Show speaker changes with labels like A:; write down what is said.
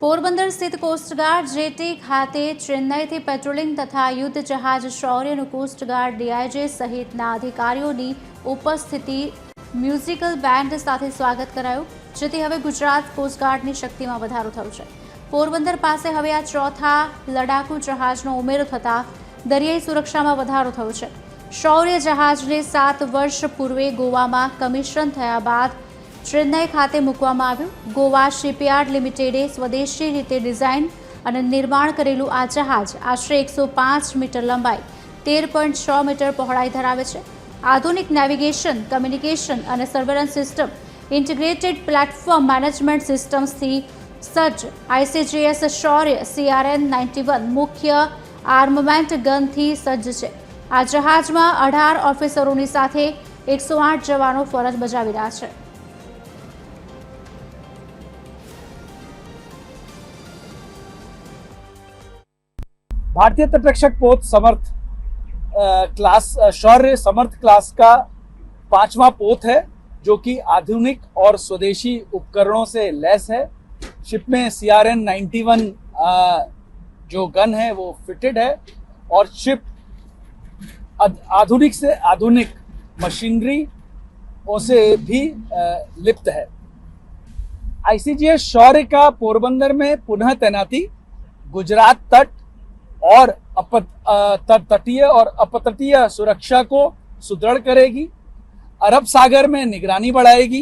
A: પોરબંદર સ્થિત coast guard jetty ખાતે ચેન્નઈથી patrolling તથા યુદ્ધ જહાજ શૌર્યનું કોસ્ટગાર્ડ ડીઆઈજી સહિતના અધિકારીઓની ઉપસ્થિતિ મ્યુઝિકલ બેન્ડ સાથે સ્વાગત કરાયું, જેથી હવે ગુજરાત કોસ્ટગાર્ડની શક્તિમાં વધારો થયો છે। પોરબંદર પાસે હવે આ ચોથા લડાકુ જહાજનો ઉમેરો થતાં દરિયાઈ સુરક્ષામાં વધારો થયો છે। શૌર્ય જહાજને 7 વર્ષ પૂર્વે ગોવામાં કમિશન થયા બાદ ચેન્નઈ ખાતે મૂકવામાં આવ્યું। ગોવા શિપયાર્ડ લિમિટેડે સ્વદેશી રીતે ડિઝાઇન અને નિર્માણ કરેલું આ જહાજ આશરે 105 મીટર લંબાઈ, 13.6 મીટર પહોળાઈ ધરાવે છે। આધુનિક નેવિગેશન, કમ્યુનિકેશન અને surveillance system, integrated platform management સિસ્ટમ્સથી સજ્જ આઈસીજીએસ શૌર્ય CRN-91 મુખ્ય આર્મમેન્ટ ગનથી સજ્જ છે। આ જહાજમાં 18 ઓફિસરોની સાથે 108 જવાનો ફરજ બજાવી રહ્યા છે।
B: भारतीय तटरक्षक पोत समर्थ क्लास शौर्य समर्थ क्लास का 5वां पोत है, जो कि आधुनिक और स्वदेशी उपकरणों से लैस है। शिप में CRN-91 जो गन है वो फिटेड है और शिप आधुनिक से आधुनिक मशीनरी से भी लिप्त है। ICGS शौर्य का पोरबंदर में पुनः तैनाती गुजरात तट और तटीय और अपतटीय सुरक्षा को सुदृढ़ करेगी, अरब सागर में निगरानी बढ़ाएगी